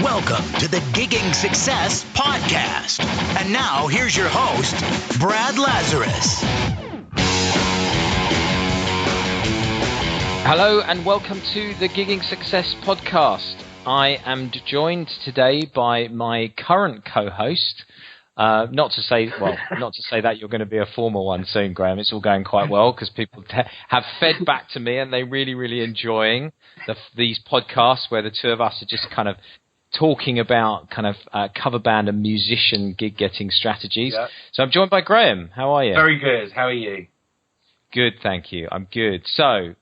Welcome to the Gigging Success Podcast. And now, here's your host, Brad Lazarus. Hello and welcome to the Gigging Success Podcast. I am joined today by my current co-host. Not to say that you're going to be a formal one soon, Graham. It's all going quite well because people have fed back to me and they're really, really enjoying these podcasts where the two of us are just kind of talking about cover band and musician gig getting strategies. Yep. So I'm joined by Graham. How are you? Very good. How are you? Good, thank you. I'm good. So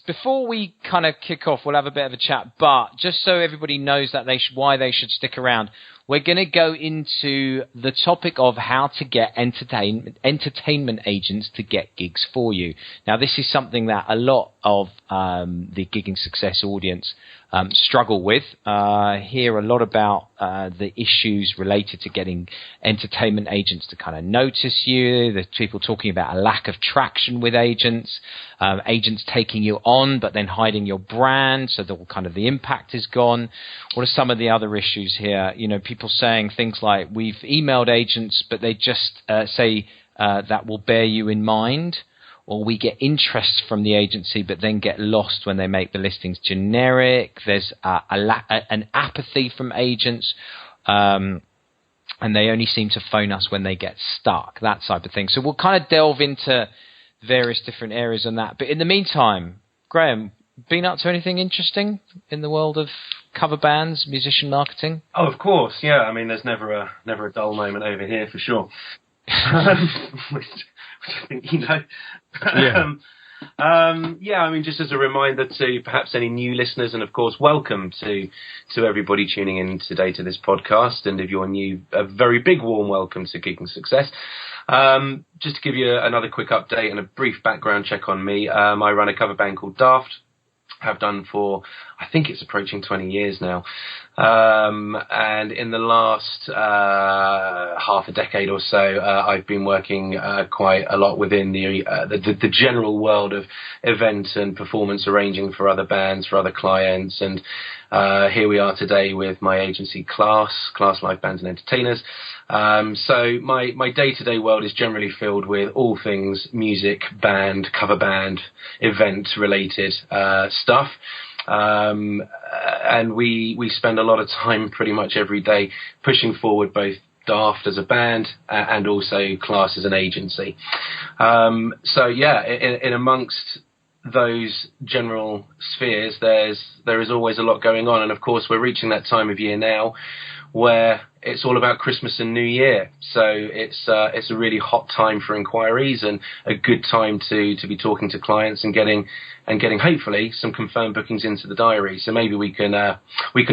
before we kind of kick off, we'll have a bit of a chat. But just so everybody knows that why they should stick around, we're going to go into the topic of how to get entertainment agents to get gigs for you. Now, this is something that a lot of the Gigging Success audience struggle with. Hear a lot about the issues related to getting entertainment agents to kind of notice you. There's people talking about a lack of traction with agents, agents taking you on but then hiding your brand, so the impact is gone. What are some of the other issues here? You know, people saying things like, we've emailed agents but they just say that will bear you in mind. Or we get interest from the agency but then get lost when they make the listings generic. There's an apathy from agents, and they only seem to phone us when they get stuck, that type of thing. So we'll kind of delve into various different areas on that. But in the meantime, Graham, been up to anything interesting in the world of cover bands, musician marketing? Oh, of course, yeah. I mean, there's never a dull moment over here for sure. Which I think you know. Yeah. I mean, just as a reminder to perhaps any new listeners, and of course, welcome to everybody tuning in today to this podcast. And if you're new, a very big warm welcome to Gigging Success. Just to give you another quick update and a brief background check on me, I run a cover band called Daft. Have done for, I think it's approaching 20 years now. And in the last half a decade or so, I've been working quite a lot within the general world of event and performance arranging for other bands, for other clients. And here we are today with my agency Class Live Bands and Entertainers. So my day-to-day world is generally filled with all things music, band, cover band, event-related stuff. And we spend a lot of time pretty much every day pushing forward both Daft as a band and also Class as an agency. So yeah, in amongst those general spheres, there is always a lot going on. And of course, we're reaching that time of year now where it's all about Christmas and New Year. So it's a really hot time for inquiries and a good time to be talking to clients and getting hopefully some confirmed bookings into the diary. So maybe we can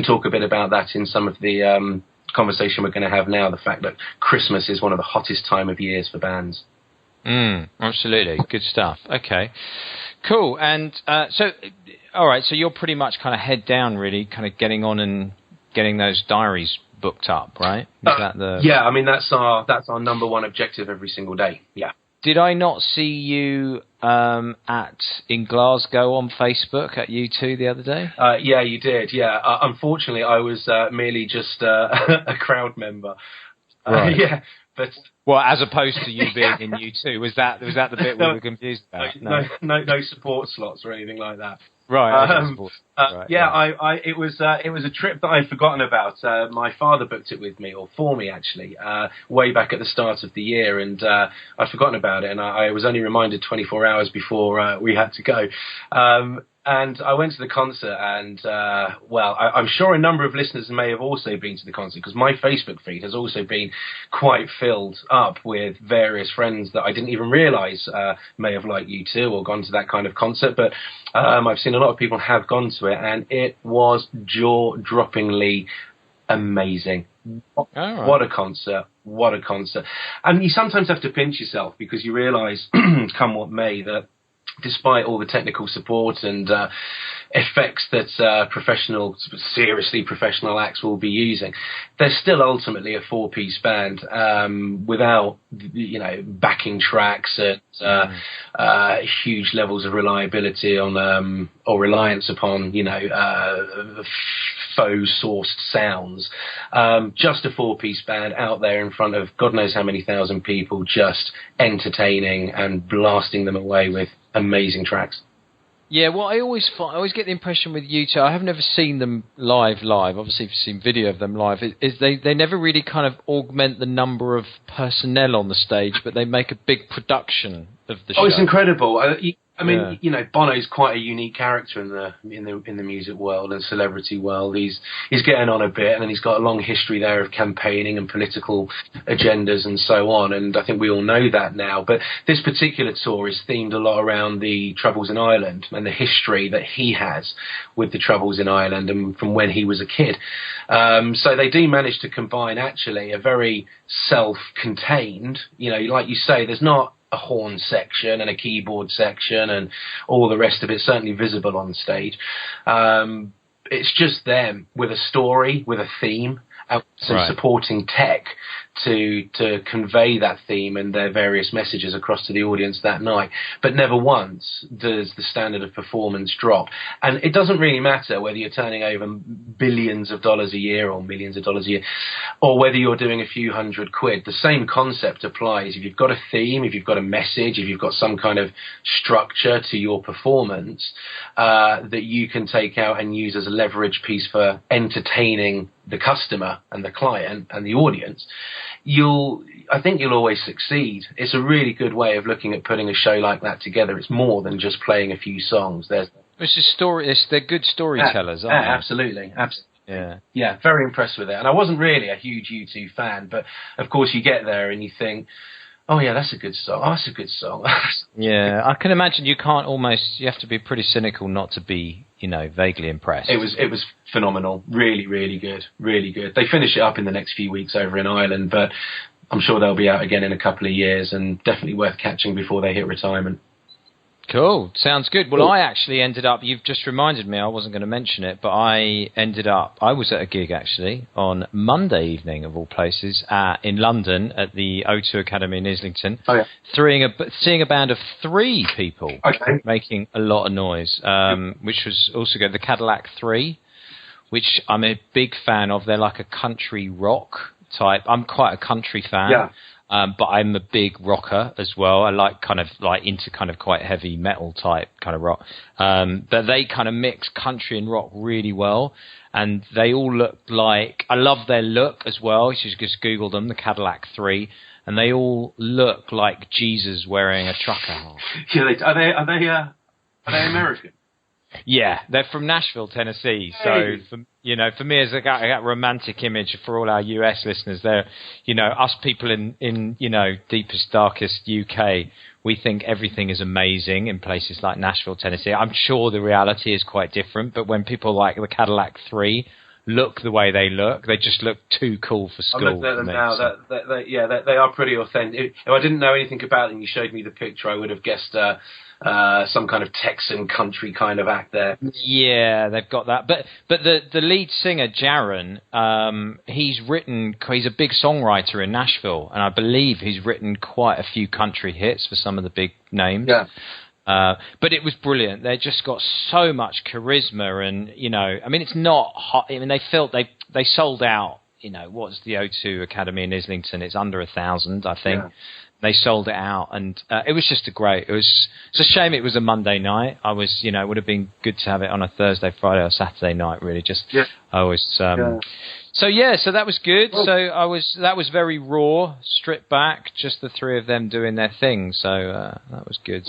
talk a bit about that in some of the conversation we're going to have now. The fact that Christmas is one of the hottest time of years for bands. Absolutely. Good stuff. Okay, cool. And all right, so you're pretty much kind of head down really, kind of getting on and getting those diaries booked up, right? Yeah, I mean, that's our number one objective every single day. Yeah. Did I not see you in Glasgow on Facebook at U2 the other day? Yeah, you did. Yeah. Unfortunately, I was merely just a crowd member. Right. Yeah. But well, as opposed to you being in U2, was that the bit we were confused about? No support slots or anything like that. Right. It was a trip that I'd forgotten about. My father booked it with me, or for me actually, way back at the start of the year, and I'd forgotten about it, and I was only reminded 24 hours before we had to go. And I went to the concert, and I'm sure a number of listeners may have also been to the concert, because my Facebook feed has also been quite filled up with various friends that I didn't even realise may have liked U2 or gone to that kind of concert. But I've seen a lot of people have gone to it, and it was jaw-droppingly amazing. Right. What a concert. And you sometimes have to pinch yourself, because you realise, come what may, that despite all the technical support and effects that seriously professional acts will be using, they're still ultimately a 4-piece band without, backing tracks and huge levels of reliability on or reliance upon, faux sourced sounds. Just a 4-piece band out there in front of God knows how many thousand people, just entertaining and blasting them away with amazing tracks. Yeah, well, I always get the impression with U2, I have never seen them live. Obviously, I've seen video of them live. Is they never really kind of augment the number of personnel on the stage, but they make a big production of the show. Oh, it's incredible. I mean, Bono's quite a unique character in the music world and celebrity world. He's getting on a bit, and then he's got a long history there of campaigning and political agendas and so on. And I think we all know that now. But this particular tour is themed a lot around the Troubles in Ireland and the history that he has with the Troubles in Ireland and from when he was a kid. So they do manage to combine actually a very self-contained, like you say, there's not a horn section and a keyboard section and all the rest of it certainly visible on stage. It's just them with a story, with a theme, and some supporting tech to convey that theme and their various messages across to the audience that night. But never once does the standard of performance drop. And it doesn't really matter whether you're turning over billions of dollars a year or millions of dollars a year, or whether you're doing a few £100. The same concept applies. If you've got a theme, if you've got a message, if you've got some kind of structure to your performance that you can take out and use as a leverage piece for entertaining the customer and the client and the audience, I think you'll always succeed. It's a really good way of looking at putting a show like that together. It's more than just playing a few songs. They're good storytellers, aren't they? Absolutely. Yeah, very impressed with it. And I wasn't really a huge U2 fan, but of course you get there and you think, oh yeah, that's a good song. Oh, that's a good song. Yeah, I can imagine you have to be pretty cynical not to be, vaguely impressed. It was phenomenal. Really, really good. Really good. They finish it up in the next few weeks over in Ireland, but I'm sure they'll be out again in a couple of years and definitely worth catching before they hit retirement. Cool. Sounds good. Well, cool. I actually ended up, you've just reminded me, I wasn't going to mention it, but I was at a gig actually on Monday evening of all places in London at the O2 Academy in Islington. Oh, yeah. Seeing a band of 3 people making a lot of noise, which was also good. The Cadillac 3, which I'm a big fan of. They're like a country rock type. I'm quite a country fan. Yeah. But I'm a big rocker as well. I like into quite heavy metal type kind of rock. But they kind of mix country and rock really well. And they all look like, I love their look as well. You should just Google them, the Cadillac 3. And they all look like Jesus wearing a trucker hat. Yeah, are they American? Yeah, they're from Nashville, Tennessee. Hey. So, for me, as a romantic image for all our US listeners, they're, us people in deepest, darkest UK, we think everything is amazing in places like Nashville, Tennessee. I'm sure the reality is quite different, but when people like the Cadillac 3 look the way they look, they just look too cool for school. I'm looking at them now. So. They are pretty authentic. If I didn't know anything about them, you showed me the picture, I would have guessed some kind of Texan country kind of act there. Yeah, they've got that. But the lead singer, Jaron, he's a big songwriter in Nashville, and I believe he's written quite a few country hits for some of the big names. Yeah. But it was brilliant. They just got so much charisma, and it's not hot. I mean, they sold out. What's the O2 Academy in Islington? It's under 1,000, I think. Yeah. They sold it out, and it was just it's a shame it was a Monday night. It would have been good to have it on a Thursday, Friday, or Saturday night. Really, So that was good. Oh. So that was very raw, stripped back, just the 3 of them doing their thing. So that was good.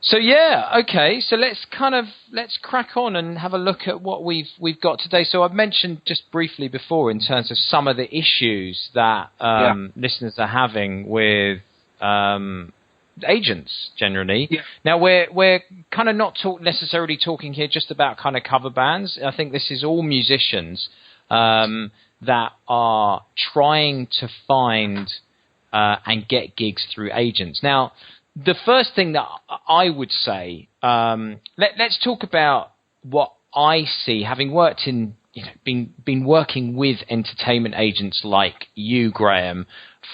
So yeah, okay. So let's crack on and have a look at what we've got today. So I've mentioned just briefly before in terms of some of the issues that listeners are having with agents generally. Yeah. Now we're kind of not necessarily talking here just about kind of cover bands. I think this is all musicians that are trying to find and get gigs through agents. Now, the first thing that I would say, let's talk about what I see, having worked in, been working with entertainment agents like you, Graham,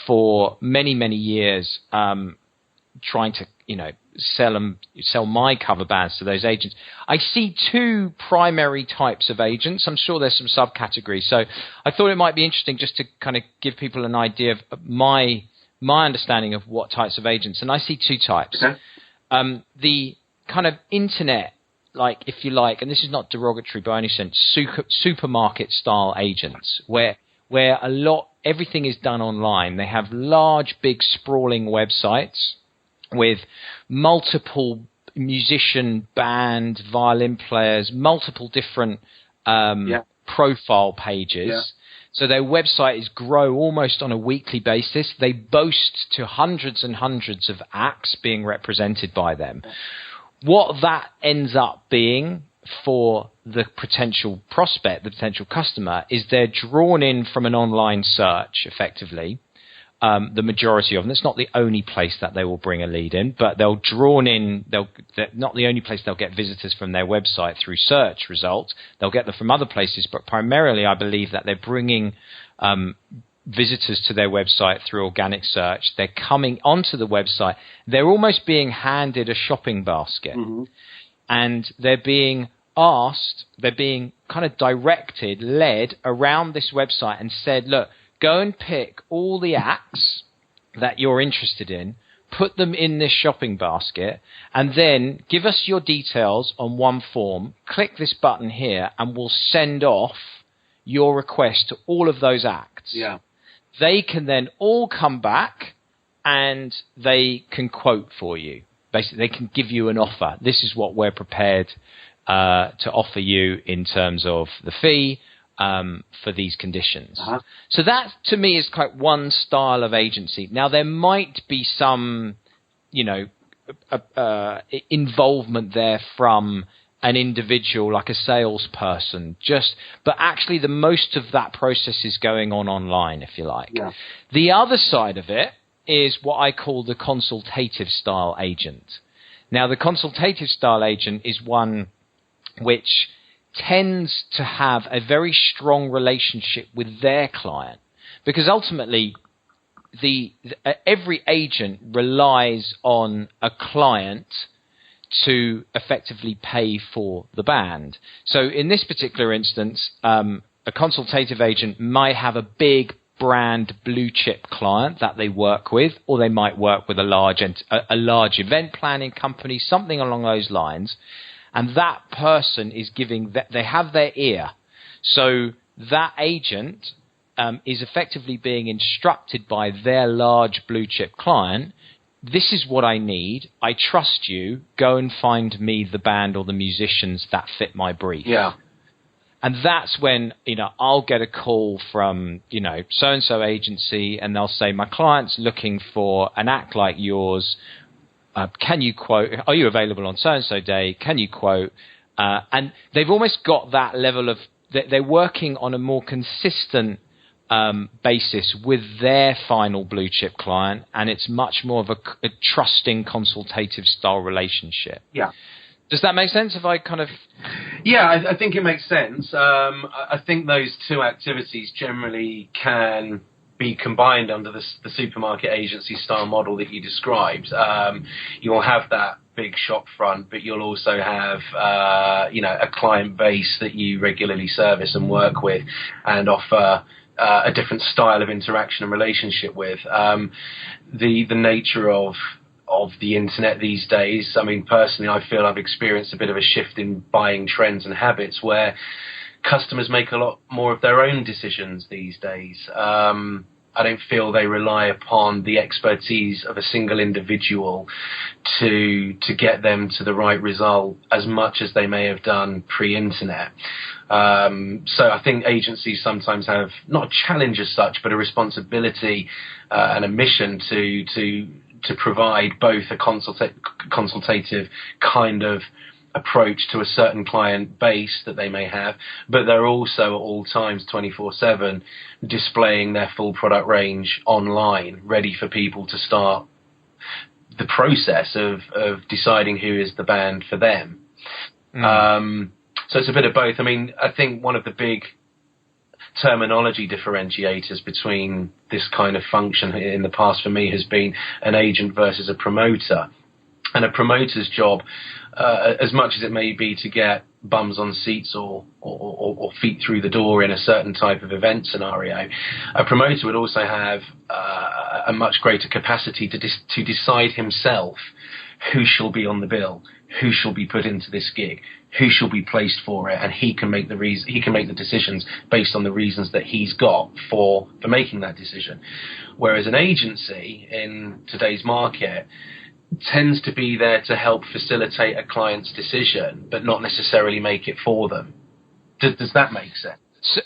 for many, many years, trying to, sell my cover bands to those agents. I see two primary types of agents. I'm sure there's some subcategories. So I thought it might be interesting just to kind of give people an idea of my understanding of what types of agents. And I see two types. Okay. The kind of internet, like, if you like, and this is not derogatory by any sense, supermarket style agents where everything is done online. They have large, big, sprawling websites with multiple musician, band, violin players, multiple different profile pages. Yeah. So their website is grow almost on a weekly basis. They boast to hundreds and hundreds of acts being represented by them. What that ends up being for the potential prospect, the potential customer, is they're drawn in from an online search, effectively. The majority of them. It's not the only place that they will bring a lead in, but they're not the only place they'll get visitors from their website through search results. They'll get them from other places, but primarily I believe that they're bringing visitors to their website through organic search. They're coming onto the website. They're almost being handed a shopping basket, and they're being asked, they're being kind of directed, led around this website and said, look, go and pick all the acts that you're interested in, put them in this shopping basket, and then give us your details on one form, click this button here, and we'll send off your request to all of those acts. Yeah. They can then all come back and they can quote for you. Basically, they can give you an offer. This is what we're prepared to offer you in terms of the fee, for these conditions. So that, to me, is quite one style of agency. Now, there might be some, involvement there from an individual, like a salesperson, but actually the most of that process is going on online, if you like. Yeah. The other side of it is what I call the consultative style agent. Now, the consultative style agent is one which tends to have a very strong relationship with their client, because ultimately every agent relies on a client to effectively pay for the band. So in this particular instance, a consultative agent might have a big brand blue chip client that they work with, or they might work with a large event planning company, something along those lines. And that person is they have their ear. So that agent is effectively being instructed by their large blue chip client. This is what I need. I trust you. Go and find me the band or the musicians that fit my brief. Yeah. And that's when, I'll get a call from, so-and-so agency, and they'll say, my client's looking for an act like yours. Can you quote? Are you available on so-and-so day? Can you quote? And they've almost got that level of, they're working on a more consistent basis with their final blue chip client, and it's much more of a trusting consultative style relationship. Yeah. Does that make sense? If I kind of... Yeah, I think it makes sense. I think those two activities generally can be combined under the supermarket agency style model that you described. You'll have that big shop front, but you'll also have a client base that you regularly service and work with and offer a different style of interaction and relationship with. The nature of the internet these days, I mean, personally, I feel I've experienced a bit of a shift in buying trends and habits where customers make a lot more of their own decisions these days. I don't feel they rely upon the expertise of a single individual to get them to the right result as much as they may have done pre-internet. So I think agencies sometimes have not a challenge as such, but a responsibility and a mission to provide both a consultative kind of approach to a certain client base that they may have, but they're also at all times 24/7 displaying their full product range online, ready for people to start the process of deciding who is the band for them. So it's a bit of both. I mean, I think one of the big terminology differentiators between this kind of function in the past for me has been an agent versus a promoter. And a promoter's job, as much as it may be to get bums on seats or feet through the door in a certain type of event scenario, a promoter would also have a much greater capacity to decide himself who shall be on the bill, who shall be put into this gig, who shall be placed for it, and he can make the decisions based on the reasons that he's got for making that decision. Whereas an agency in today's market tends to be there to help facilitate a client's decision, but not necessarily make it for them. Does that make sense?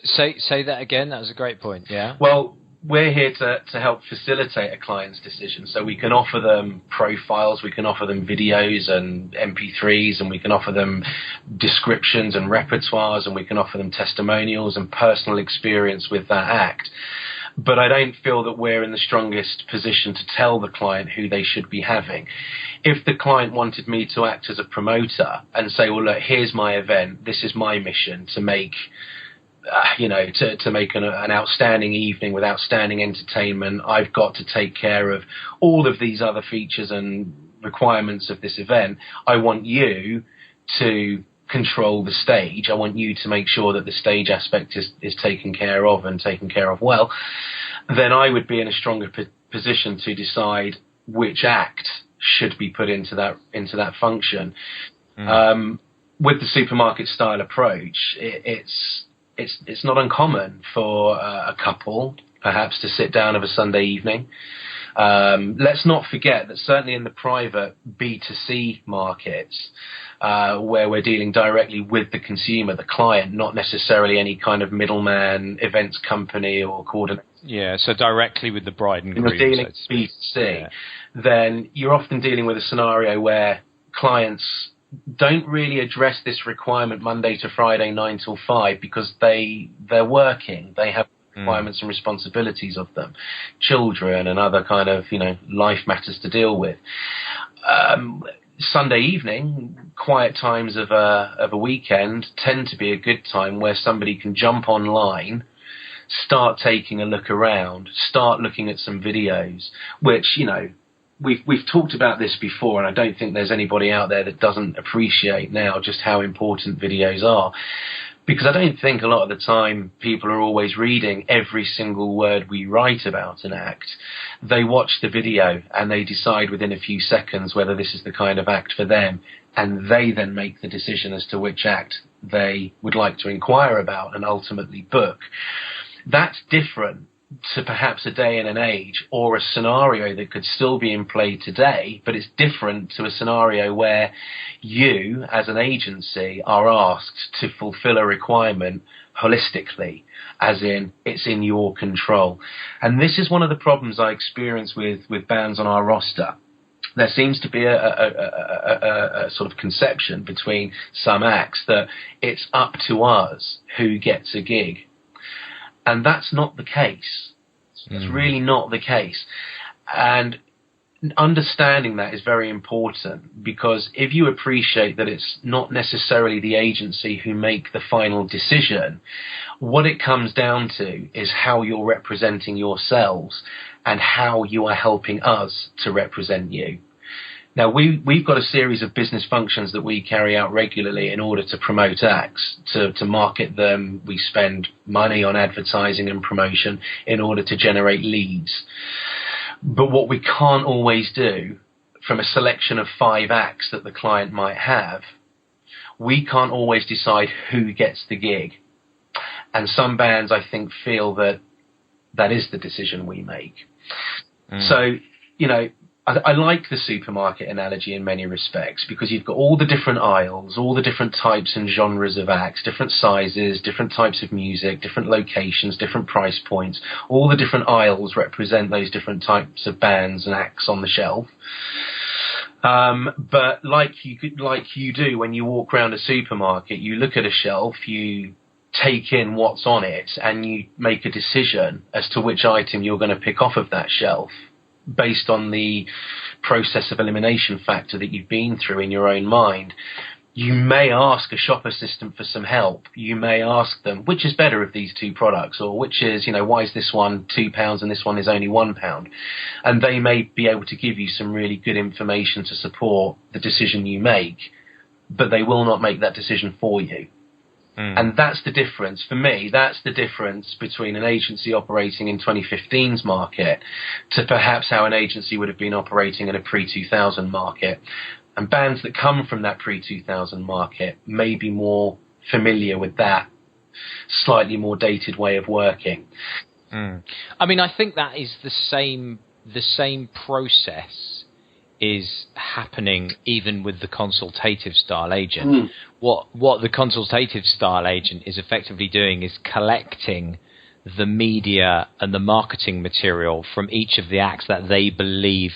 Say that again. That was a great point. Yeah. Well, we're here to help facilitate a client's decision. So we can offer them profiles, we can offer them videos and MP3s, and we can offer them descriptions and repertoires, and we can offer them testimonials and personal experience with that act. But I don't feel that we're in the strongest position to tell the client who they should be having. If the client wanted me to act as a promoter and say, well, look, here's my event, this is my mission to make, to make an outstanding evening with outstanding entertainment, I've got to take care of all of these other features and requirements of this event. I want you to control the stage. I want you to make sure that the stage aspect is taken care of and taken care of well. Then I would be in a stronger position to decide which act should be put into that function. With the supermarket style approach, it's not uncommon for a couple perhaps to sit down of a Sunday evening. Let's not forget that certainly in the private B2C markets, where we're dealing directly with the consumer, the client, not necessarily any kind of middleman, events company or coordinator. Yeah, so directly with the bride and groom. You're dealing with B2C, then you're often dealing with a scenario where clients don't really address this requirement Monday to Friday, 9 till 5, because they're working. They have requirements and responsibilities of them, children and other kind of, life matters to deal with. Sunday evening, quiet times of a weekend tend to be a good time where somebody can jump online, start taking a look around, start looking at some videos, which, we've talked about this before, and I don't think there's anybody out there that doesn't appreciate now just how important videos are. Because I don't think a lot of the time people are always reading every single word we write about an act. They watch the video and they decide within a few seconds whether this is the kind of act for them, and they then make the decision as to which act they would like to inquire about and ultimately book. That's different to perhaps a day and an age or a scenario that could still be in play today, but it's different to a scenario where you, as an agency, are asked to fulfill a requirement holistically, as in it's in your control. And this is one of the problems I experience with bands on our roster. There seems to be a sort of conception between some acts that it's up to us who gets a gig. And that's not the case. It's really not the case. And understanding that is very important, because if you appreciate that it's not necessarily the agency who make the final decision, what it comes down to is how you're representing yourselves and how you are helping us to represent you. Now, we've got a series of business functions that we carry out regularly in order to promote acts, to market them. We spend money on advertising and promotion in order to generate leads. But what we can't always do, from a selection of 5 acts that the client might have, we can't always decide who gets the gig. And some bands, I think, feel that is the decision we make. So, I like the supermarket analogy in many respects, because you've got all the different aisles, all the different types and genres of acts, different sizes, different types of music, different locations, different price points. All the different aisles represent those different types of bands and acts on the shelf. But like you do when you walk around a supermarket, you look at a shelf, you take in what's on it, and you make a decision as to which item you're going to pick off of that shelf. based on the process of elimination factor that you've been through in your own mind, you may ask a shop assistant for some help. You may ask them, which is better of these two products, or which is, why is this one £2 and this one is only £1? And they may be able to give you some really good information to support the decision you make, but they will not make that decision for you. And that's the difference. For me, that's the difference between an agency operating in 2015's market to perhaps how an agency would have been operating in a pre-2000 market. And bands that come from that pre-2000 market may be more familiar with that slightly more dated way of working. I mean, I think that is the same process is happening even with the consultative style agent. What the consultative style agent is effectively doing is collecting the media and the marketing material from each of the acts that they believe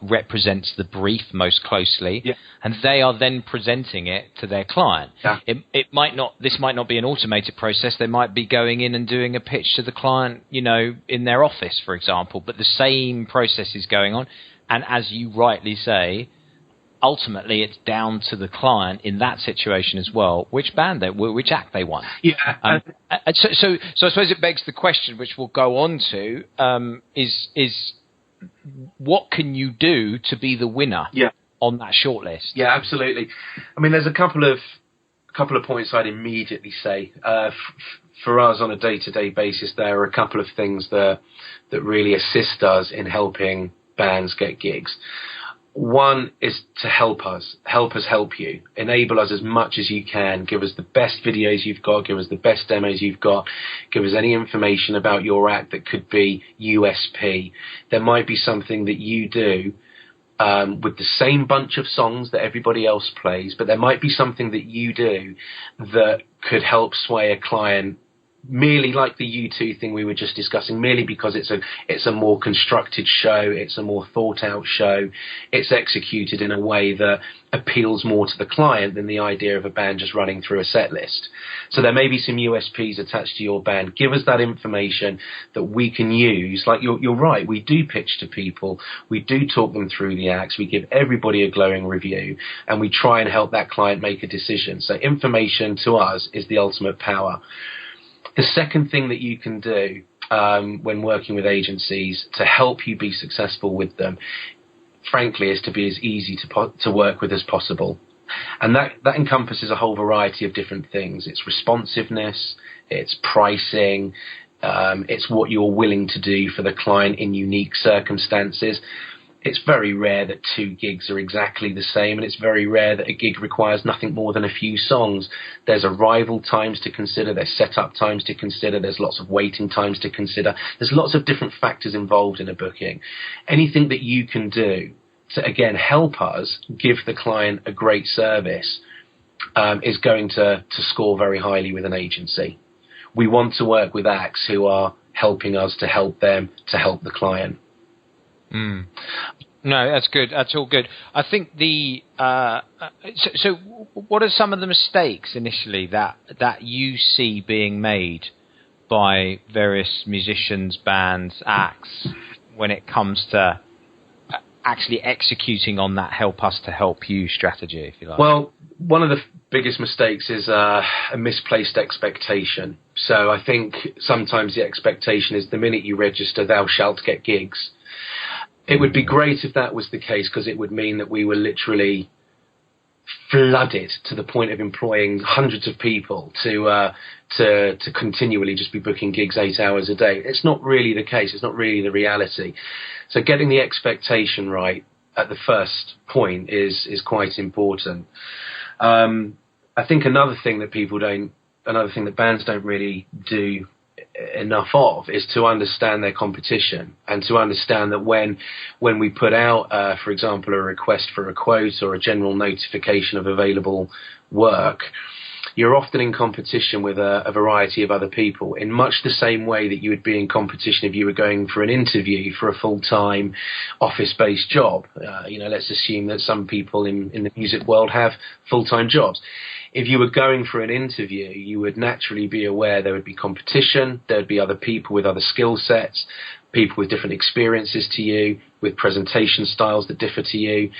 represents the brief most closely, and they are then presenting it to their client. This might not be an automated process. They might be going in and doing a pitch to the client, in their office, for example, but the same process is going on. And as you rightly say, ultimately, it's down to the client in that situation as well, which act they want. So I suppose it begs the question, which we'll go on to, is what can you do to be the winner on that shortlist? Yeah, absolutely. I mean, there's a couple of points I'd immediately say. For us on a day-to-day basis, there are a couple of things that really assist us in helping bands get gigs. One is to help us help you, enable us as much as you can, give us the best videos you've got, give us the best demos you've got, give us any information about your act that could be USP. There might be something that you do with the same bunch of songs that everybody else plays, but there might be something that you do that could help sway a client, merely like the U2 thing we were just discussing, merely because it's a more constructed show, it's a more thought out show, it's executed in a way that appeals more to the client than the idea of a band just running through a set list. So there may be some USPs attached to your band. Give us that information that we can use. Like you're right, we do pitch to people, we do talk them through the acts, we give everybody a glowing review, and we try and help that client make a decision. So information to us is the ultimate power. The second thing that you can do when working with agencies to help you be successful with them, frankly, is to be as easy to work with as possible. And that encompasses a whole variety of different things. It's responsiveness, it's pricing, it's what you're willing to do for the client in unique circumstances. It's very rare that two gigs are exactly the same, and it's very rare that a gig requires nothing more than a few songs. There's arrival times to consider, there's setup times to consider, there's lots of waiting times to consider. There's lots of different factors involved in a booking. Anything that you can do to, again, help us give the client a great service is going to score very highly with an agency. We want to work with acts who are helping us to help them to help the client. No, that's good. That's all good. I think so what are some of the mistakes initially that you see being made by various musicians, bands, acts when it comes to actually executing on that help us to help you strategy, if you like? Well, one of the biggest mistakes is a misplaced expectation. So I think sometimes the expectation is the minute you register, thou shalt get gigs. It would be great if that was the case, because it would mean that we were literally flooded to the point of employing hundreds of people to continually just be booking gigs 8 hours a day. It's not really the case. It's not really the reality. So getting the expectation right at the first point is quite important. I think another thing that bands don't really do enough of is to understand their competition, and to understand that when we put out, for example, a request for a quote or a general notification of available work, you're often in competition with a variety of other people, in much the same way that you would be in competition if you were going for an interview for a full-time office-based job. Let's assume that some people in the music world have full-time jobs. If you were going for an interview, you would naturally be aware there would be competition, there would be other people with other skill sets, people with different experiences to you, with presentation styles that differ to you,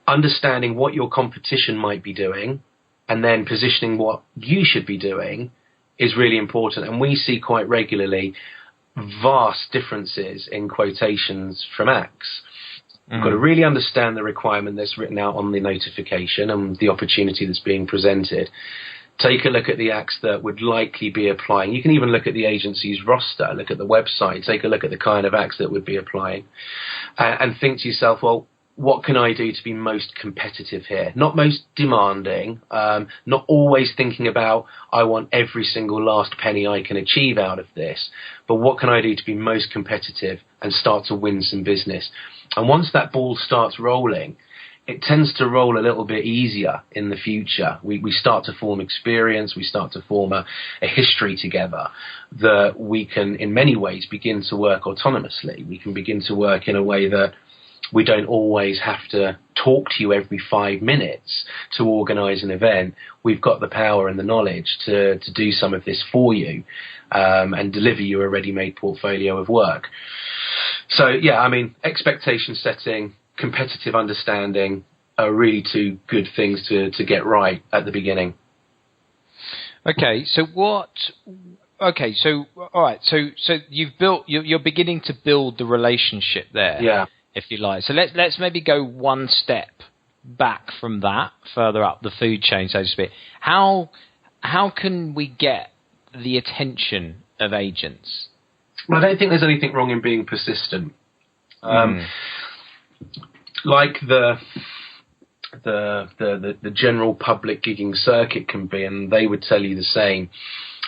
understanding what your competition might be doing, and then positioning what you should be doing is really important. And we see quite regularly vast differences in quotations from acts. You've got to really understand the requirement that's written out on the notification and the opportunity that's being presented. Take a look at the acts that would likely be applying. You can even look at the agency's roster, look at the website, take a look at the kind of acts that would be applying, and think to yourself, well, what can I do to be most competitive here? Not most demanding, not always thinking about, I want every single last penny I can achieve out of this, but what can I do to be most competitive and start to win some business? And once that ball starts rolling, it tends to roll a little bit easier in the future. We start to form experience, we start to form a history together that we can, in many ways, begin to work autonomously. We can begin to work in a way that we don't always have to talk to you every 5 minutes to organise an event. We've got the power and the knowledge to do some of this for you and deliver you a ready-made portfolio of work. So, yeah, I mean, expectation setting, competitive understanding are really two good things to get right at the beginning. Okay, so all right, so you've built, you're beginning to build the relationship there. Yeah. If you like. So let's maybe go one step back from that, further up the food chain, so to speak. How can we get the attention of agents? Well, I don't think there's anything wrong in being persistent. Like the general public gigging circuit can be, and they would tell you the same.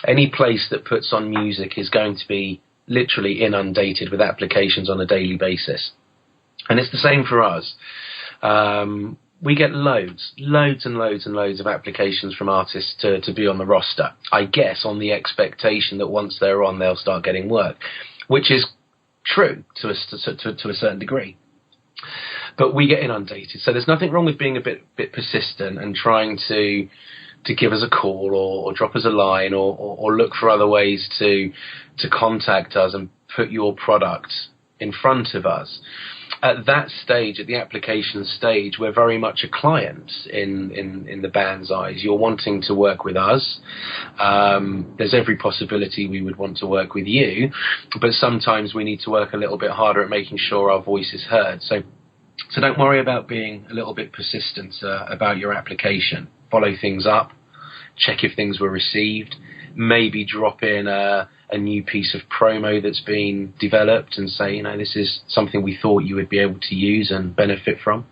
Any place that puts on music is going to be literally inundated with applications on a daily basis. And it's the same for us. We get loads and loads of applications from artists to be on the roster. I guess on the expectation that once they're on, they'll start getting work, which is true to a certain degree. But we get inundated. So there's nothing wrong with being a bit persistent and trying to give us a call or drop us a line or look for other ways to contact us and put your product in front of us. At that stage, at the application stage, we're very much a client in the band's eyes. You're wanting to work with us. There's every possibility we would want to work with you, but sometimes we need to work a little bit harder at making sure our voice is heard. So don't worry about being a little bit persistent about your application. Follow things up, check if things were received, maybe drop in a new piece of promo that's been developed and say, this is something we thought you would be able to use and benefit from.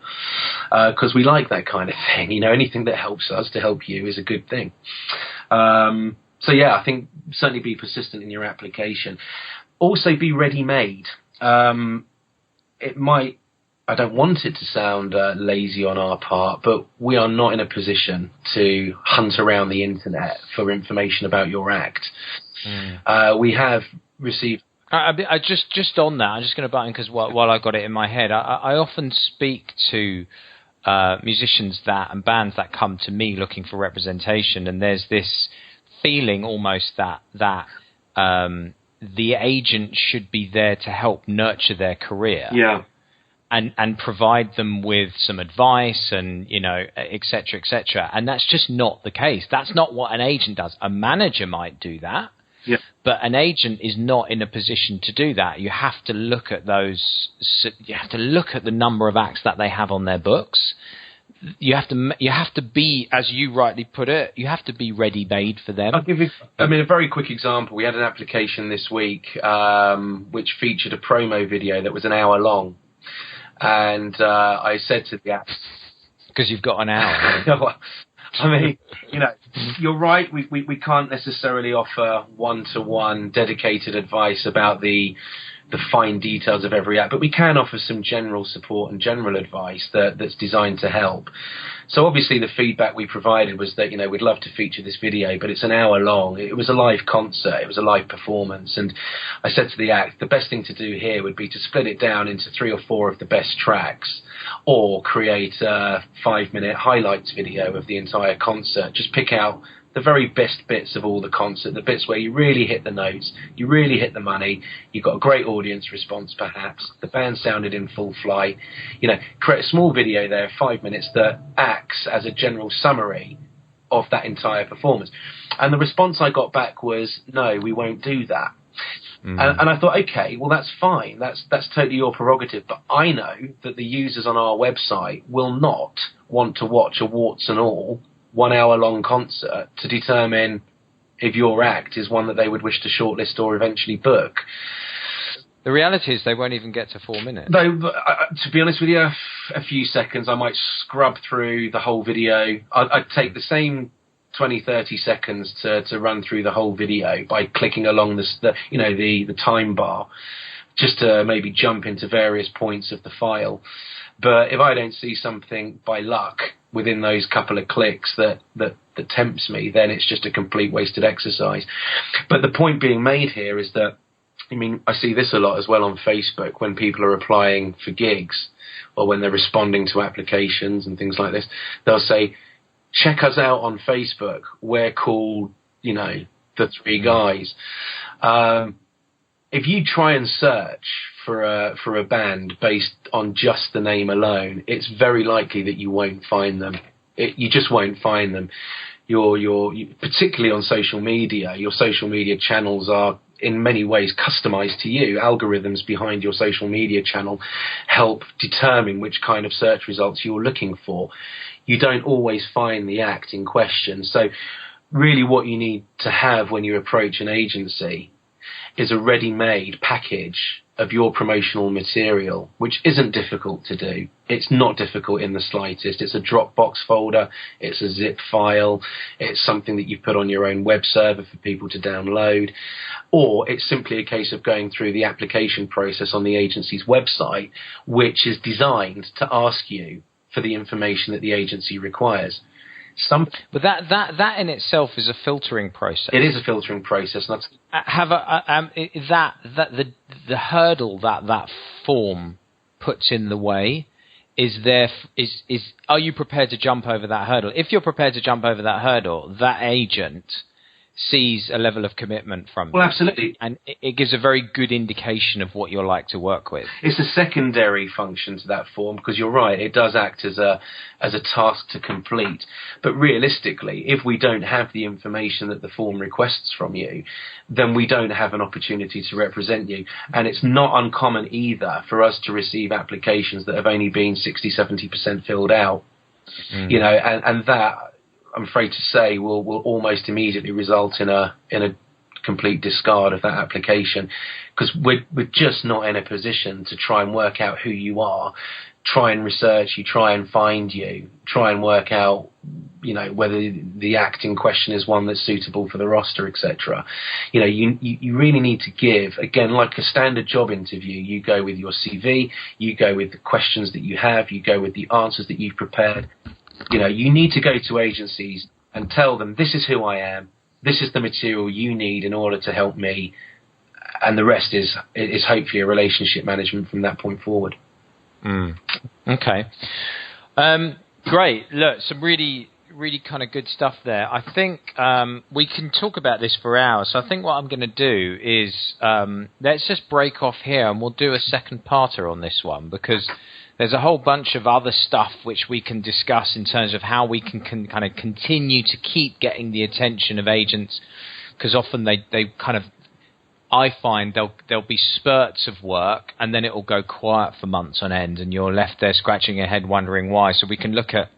Because we like that kind of thing. Anything that helps us to help you is a good thing. So yeah, I think certainly be persistent in your application. Also be ready-made. I don't want it to sound lazy on our part, but we are not in a position to hunt around the internet for information about your act. We have received... I just on that, I'm just going to butt in because while I got it in my head, I often speak to musicians and bands that come to me looking for representation, and there's this feeling almost that the agent should be there to help nurture their career. Yeah. And provide them with some advice and, et cetera, et cetera. And that's just not the case. That's not what an agent does. A manager might do that, yeah, but an agent is not in a position to do that. You have to look at you have to look at the number of acts that they have on their books. You have to be, as you rightly put it, you have to be ready-made for them. I'll give you, a very quick example. We had an application this week which featured a promo video that was an hour long. And I said to the app... Because you've got an hour. You're right. We can't necessarily offer one-to-one dedicated advice about the fine details of every app, but we can offer some general support and general advice that's designed to help. So obviously the feedback we provided was that, we'd love to feature this video, but it's an hour long. It was a live concert. It was a live performance. And I said to the act, the best thing to do here would be to split it down into 3 or 4 of the best tracks, or create a 5-minute highlights video of the entire concert. Just pick out the very best bits of all the concert, the bits where you really hit the notes, you really hit the money, you got a great audience response perhaps, the band sounded in full flight, create a small video there, 5 minutes, that acts as a general summary of that entire performance. And the response I got back was, no, we won't do that. And I thought, okay, well, that's fine. That's totally your prerogative. But I know that the users on our website will not want to watch a warts and all 1 hour long concert to determine if your act is one that they would wish to shortlist or eventually book. The reality is they won't even get to 4 minutes. Though, to be honest with you, a few seconds, I might scrub through the whole video. I'd take the same 20, 30 seconds to run through the whole video by clicking along the time bar, just to maybe jump into various points of the file. But if I don't see something by luck within those couple of clicks that tempts me, then it's just a complete wasted exercise. But the point being made here is that, I see this a lot as well on Facebook when people are applying for gigs or when they're responding to applications and things like this. They'll say, check us out on Facebook. We're called, the Three Guys. If you try and search for a band based on just the name alone, it's very likely that you won't find them. You just won't find them. Particularly on social media, your social media channels are in many ways customized to you. Algorithms behind your social media channel help determine which kind of search results you're looking for. You don't always find the act in question. So really what you need to have when you approach an agency is a ready-made package of your promotional material, which isn't difficult to do. It's not difficult in the slightest. It's a Dropbox folder. It's a zip file. It's something that you put on your own web server for people to download. Or it's simply a case of going through the application process on the agency's website, which is designed to ask you for the information that the agency requires. But that in itself is a filtering process. It is a filtering process. And the hurdle that form puts in the way is are you prepared to jump over that hurdle? If you're prepared to jump over that hurdle, that agent sees a level of commitment from you. Well, absolutely. And it gives a very good indication of what you're like to work with. It's a secondary function to that form, because you're right, it does act as a task to complete. But realistically, if we don't have the information that the form requests from you, then we don't have an opportunity to represent you. And it's not uncommon either for us to receive applications that have only been 60, 70% filled out. And that, I'm afraid to say, will almost immediately result in a complete discard of that application, because we're just not in a position to try and work out who you are, try and research you, try and find you, try and work out whether the act in question is one that's suitable for the roster, etc. You really need to give, again, like a standard job interview. You go with your CV, you go with the questions that you have, you go with the answers that you've prepared. You need to go to agencies and tell them, this is who I am, this is the material you need in order to help me, and the rest is hopefully a relationship management from that point forward. Okay. Great. Look, some really, really kind of good stuff there. I think we can talk about this for hours, so I think what I'm going to do is let's just break off here and we'll do a second parter on this one, because there's a whole bunch of other stuff which we can discuss in terms of how we can kind of continue to keep getting the attention of agents, because often they kind of, I find there'll be spurts of work and then it will go quiet for months on end and you're left there scratching your head wondering why. So we can look at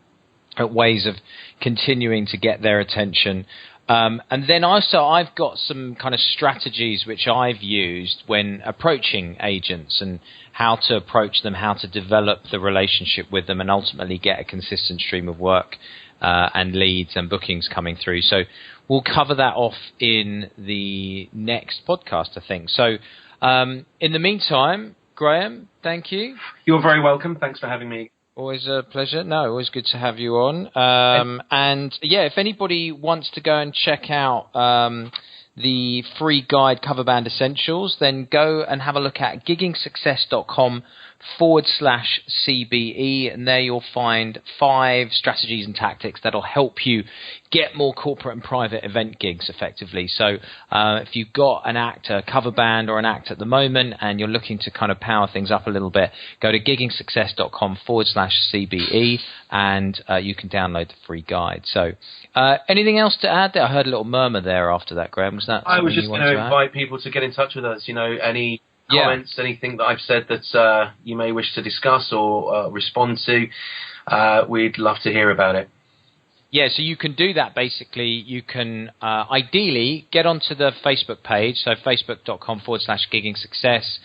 ways of continuing to get their attention. And then also I've got some kind of strategies which I've used when approaching agents and how to approach them, how to develop the relationship with them and ultimately get a consistent stream of work and leads and bookings coming through. So we'll cover that off in the next podcast, I think. So in the meantime, Graham, thank you. You're very welcome. Thanks for having me. Always a pleasure. No, always good to have you on. And yeah, if anybody wants to go and check out the free guide Cover Band Essentials, then go and have a look at giggingsuccess.com gigging.com/CBE, and there you'll find 5 strategies and tactics that'll help you get more corporate and private event gigs effectively. So if you've got an act, a cover band or an act at the moment, and you're looking to kind of power things up a little bit, go to giggingsuccess.com/CBE, and you can download the free guide. So anything else to add there? I heard a little murmur there after that, Graham. Was that? I was just going to invite people to get in touch with us. Any comments, anything that I've said that you may wish to discuss or respond to, we'd love to hear about it. Yeah, so you can do that basically. You can ideally get onto the Facebook page, so facebook.com/giggingsuccess,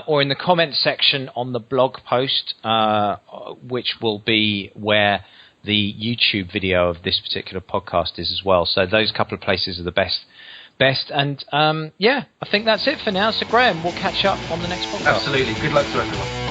or in the comments section on the blog post, which will be where the YouTube video of this particular podcast is as well. So those couple of places are the best. And I think that's it for now. So Graham, we'll catch up on the next podcast. Absolutely. Good luck to everyone.